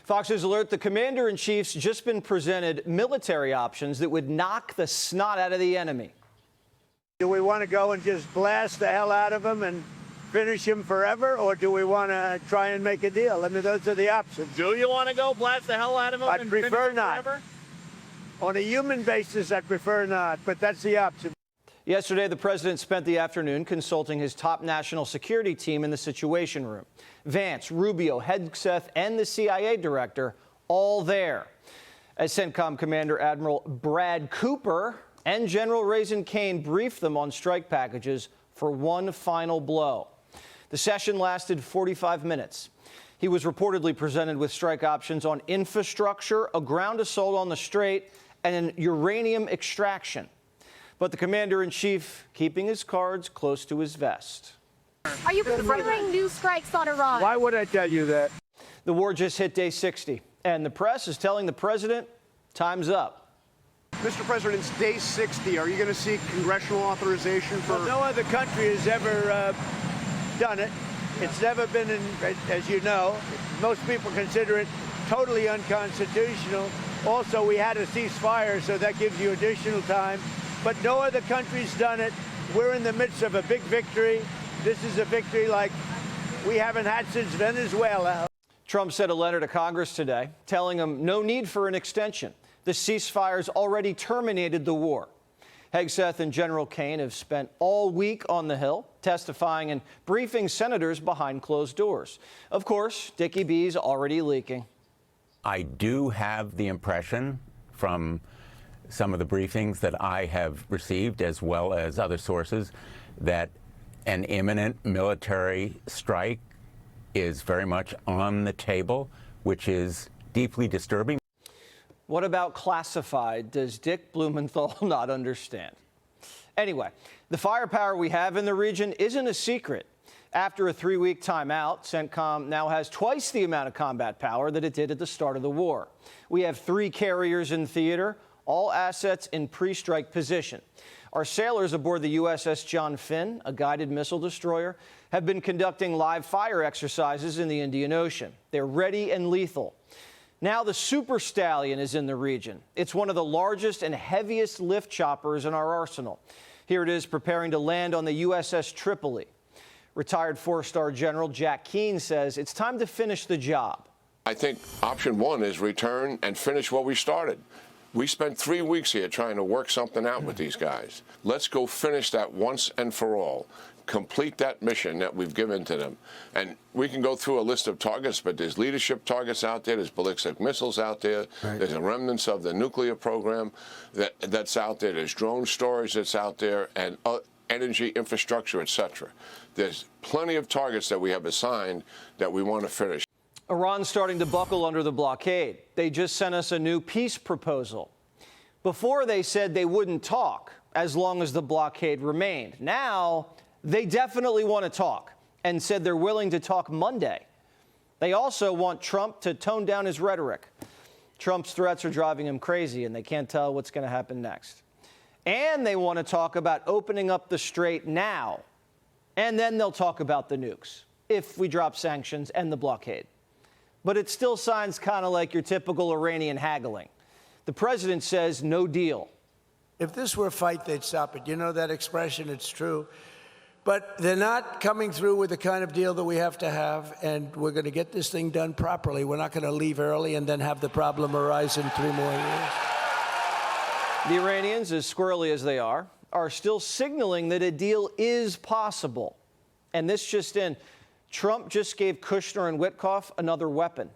Fox News alert, the commander-in-chief's just been presented military options that would knock the snot out of the enemy. Do we want to go and just blast the hell out of him and finish him forever, or do we want to try and make a deal? I mean, those are the options. Do you want to go blast the hell out of him I'd and prefer finish him not. forever? On a human basis, I'd prefer not, but that's the option. Yesterday, the president spent the afternoon consulting his top national security team in the Situation Room. Vance, Rubio, Hegseth, and the CIA director all there. As CENTCOM Commander Admiral Brad Cooper and General Raisin Kane briefed them on strike packages for one final blow. The session lasted 45 minutes. He was reportedly presented with strike options on infrastructure, a ground assault on the Strait, and an uranium extraction. But the commander-in-chief keeping his cards close to his vest. Are you considering new strikes on Iran? Why would I tell you that? The war just hit day 60, and the press is telling the president time's up. Mr. President, it's day 60. Are you going to seek congressional authorization for... Well, no other country has ever done it. It's never been, as you know, most people consider it totally unconstitutional. Also, we had a ceasefire, so that gives you additional time. But no other country's done it. We're in the midst of a big victory. This is a victory like we haven't had since Venezuela. Trump sent a letter to Congress today telling them no need for an extension. The ceasefire's already terminated the war. Hegseth and General Kane have spent all week on the Hill testifying and briefing senators behind closed doors. Of course, Dickie B's already leaking. I do have the impression from some of the briefings that I have received, as well as other sources, that an imminent military strike is very much on the table, which is deeply disturbing. What about classified? Does Dick Blumenthal not understand? Anyway, the firepower we have in the region isn't a secret. After a 3-week timeout, CENTCOM now has twice the amount of combat power that it did at the start of the war. We have 3 carriers in theater, all assets in pre-strike position. Our sailors aboard the USS John Finn, a guided missile destroyer, have been conducting live fire exercises in the Indian Ocean. They're ready and lethal. Now the Super Stallion is in the region. It's one of the largest and heaviest lift choppers in our arsenal. Here it is preparing to land on the USS Tripoli. Retired 4-star General Jack Keane says it's time to finish the job. I think option 1 is return and finish what we started. We spent 3 weeks here trying to work something out with these guys. Let's go finish that once and for all. Complete that mission that we've given to them. And we can go through a list of targets, but there's leadership targets out there, there's ballistic missiles out there, there's a remnants of the nuclear program that's out there, there's drone storage that's out there, and energy infrastructure, etc. There's plenty of targets that we have assigned that we want to finish. Iran's starting to buckle under the blockade. They just sent us a new peace proposal. Before, they said they wouldn't talk as long as the blockade remained. Now, they definitely want to talk and said they're willing to talk Monday. They also want Trump to tone down his rhetoric. Trump's threats are driving him crazy, and they can't tell what's going to happen next. And they want to talk about opening up the Strait now. And then they'll talk about the nukes, if we drop sanctions and the blockade. But it still sounds kind of like your typical Iranian haggling. The president says no deal. If this were a fight, they'd stop it. You know that expression, it's true. But they're not coming through with the kind of deal that we have to have, and we're going to get this thing done properly. We're not going to leave early and then have the problem arise in 3 more years. The Iranians, as squirrely as they are still signaling that a deal is possible. And this just in, Trump just gave Kushner and Witkoff another weapon.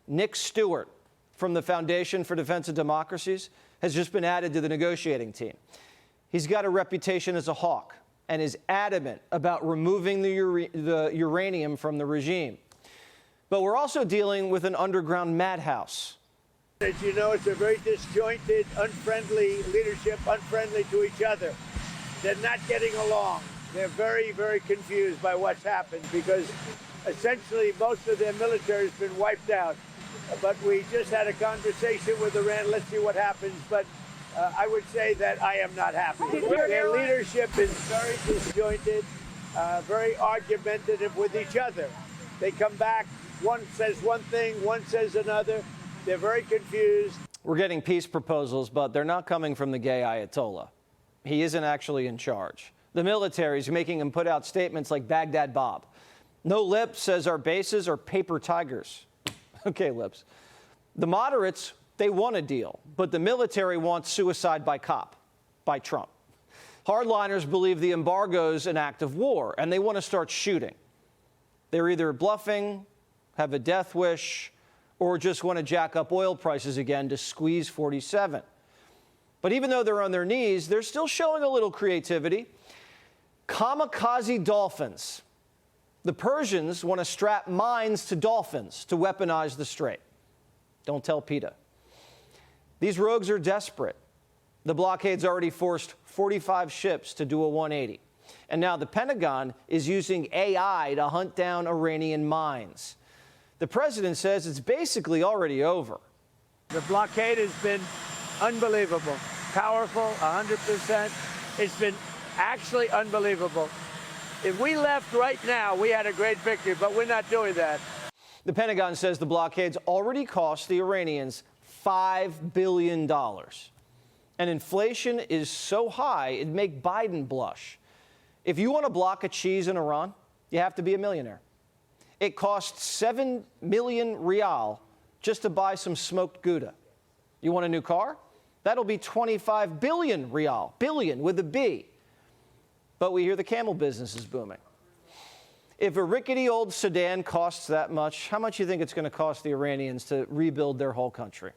Nick Stewart from the Foundation for Defense of Democracies has just been added to the negotiating team. He's got a reputation as a hawk and is adamant about removing the uranium from the regime. But we're also dealing with an underground madhouse. As you know, it's a very disjointed, unfriendly leadership, unfriendly to each other. They're not getting along. They're very, very confused by what's happened because essentially most of their military has been wiped out. But we just had a conversation with Iran. Let's see what happens. But I would say that I am not happy. Their leadership is very disjointed, very argumentative with each other. They come back One says one thing, one says another. They're very confused. We're getting peace proposals, but they're not coming from the gay Ayatollah. He isn't actually in charge. The military's making him put out statements like Baghdad Bob. No Lips says our bases are paper tigers. Okay, Lips. The moderates, they want a deal, but the military wants suicide by cop, by Trump. Hardliners believe the embargo's an act of war, and they want to start shooting. They're either bluffing, have a death wish, or just want to jack up oil prices again to squeeze 47. But even though they're on their knees, they're still showing a little creativity. Kamikaze dolphins. The Persians want to strap mines to dolphins to weaponize the strait. Don't tell PETA. These rogues are desperate. The blockade's already forced 45 ships to do a 180. And now the Pentagon is using AI to hunt down Iranian mines. The president says it's basically already over. The blockade has been unbelievable, powerful, 100%. It's been actually unbelievable. If we left right now, we had a great victory, but we're not doing that. The Pentagon says the blockade's already cost the Iranians $5 billion. And inflation is so high, it'd make Biden blush. If you want to block a cheese in Iran, you have to be a millionaire. It costs 7 million rial just to buy some smoked Gouda. You want a new car? That'll be 25 billion rial, billion with a B. But we hear the camel business is booming. If a rickety old sedan costs that much, how much do you think it's going to cost the Iranians to rebuild their whole country?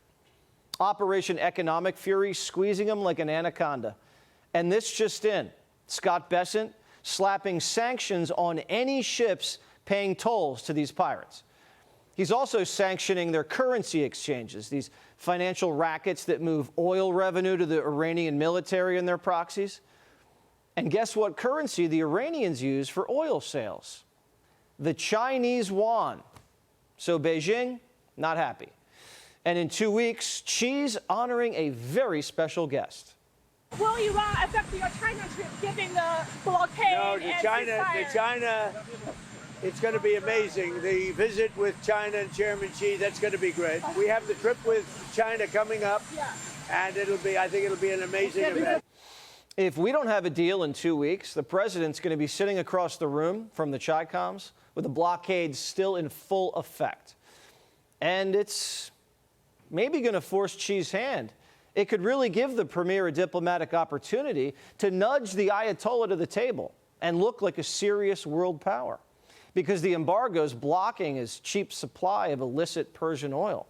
Operation Economic Fury squeezing them like an anaconda. And this just in, Scott Bessent slapping sanctions on any ships paying tolls to these pirates. He's also sanctioning their currency exchanges, these financial rackets that move oil revenue to the Iranian military and their proxies. And guess what currency the Iranians use for oil sales? The Chinese yuan. So Beijing, not happy. And in 2 weeks, Xi's honoring a very special guest. Will Iran affect your China trip given the blockade? No, China, it's going to be amazing. The visit with China and Chairman Xi, that's going to be great. We have the trip with China coming up, and I think it'll be an amazing event. If we don't have a deal in 2 weeks, the president's going to be sitting across the room from the Chi-Coms with the blockade still in full effect. And it's maybe going to force Xi's hand. It could really give the premier a diplomatic opportunity to nudge the Ayatollah to the table and look like a serious world power, because the embargo's blocking his cheap supply of illicit Persian oil.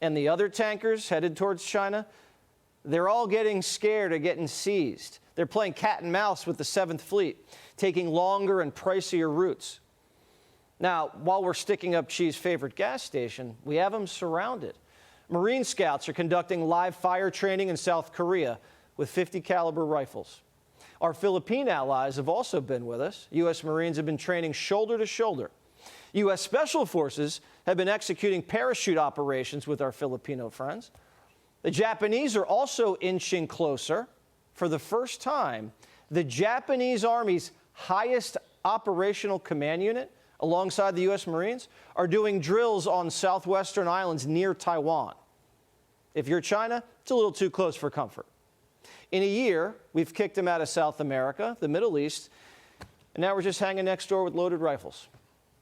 And the other tankers headed towards China, they're all getting scared of getting seized. They're playing cat and mouse with the 7th Fleet, taking longer and pricier routes. Now, while we're sticking up Xi's favorite gas station, we have them surrounded. Marine Scouts are conducting live fire training in South Korea with 50 caliber rifles. Our Philippine allies have also been with us. U.S. Marines have been training shoulder to shoulder. U.S. Special Forces have been executing parachute operations with our Filipino friends. The Japanese are also inching closer. For the first time, the Japanese Army's highest operational command unit, alongside the U.S. Marines, are doing drills on southwestern islands near Taiwan. If you're China, it's a little too close for comfort. In a year, we've kicked them out of South America, the Middle East, and now we're just hanging next door with loaded rifles.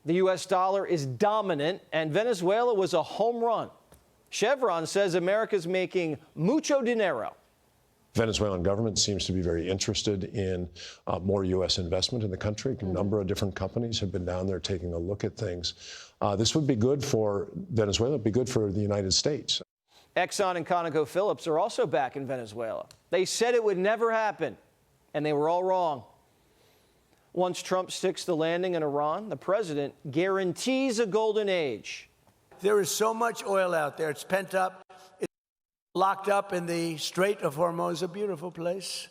The U.S. dollar is dominant, and Venezuela was a home run. Chevron says America's making mucho dinero. Venezuelan government seems to be very interested in more U.S. investment in the country. A number of different companies have been down there taking a look at things. This would be good for Venezuela, it'd be good for the United States. Exxon and ConocoPhillips are also back in Venezuela. They said it would never happen, and they were all wrong. Once Trump sticks the landing in Iran, the president guarantees a golden age. There is so much oil out there. It's pent up. It's locked up in the Strait of Hormuz, a beautiful place.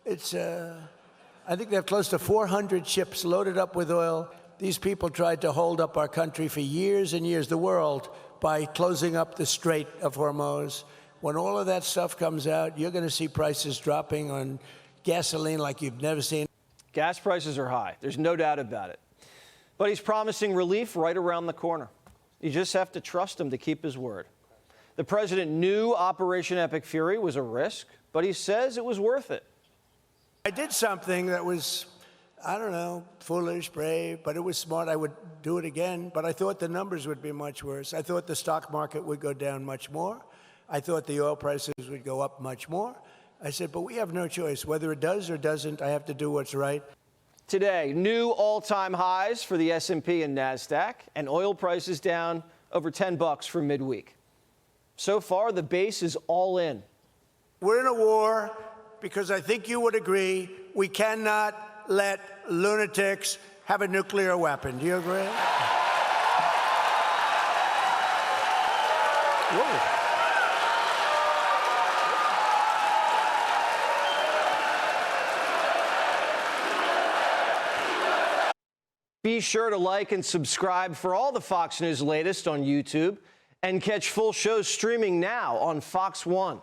It's, I think they have close to 400 ships loaded up with oil. These people tried to hold up our country for years and years, the world, by closing up the Strait of Hormuz. When all of that stuff comes out, you're going to see prices dropping on gasoline like you've never seen. Gas prices are high. There's no doubt about it. But he's promising relief right around the corner. You just have to trust him to keep his word. The president knew Operation Epic Fury was a risk, but he says it was worth it. I did something that was, I don't know, foolish, brave, but it was smart. I would do it again, but I thought the numbers would be much worse. I thought the stock market would go down much more. I thought the oil prices would go up much more. I said, but we have no choice. Whether it does or doesn't, I have to do what's right. Today, new all-time highs for the S&P and NASDAQ, and oil prices down over $10 for midweek. So far, the base is all in. We're in a war because I think you would agree we cannot let lunatics have a nuclear weapon. Do you agree? Whoa. Be sure to like and subscribe for all the Fox News latest on YouTube and catch full shows streaming now on Fox One.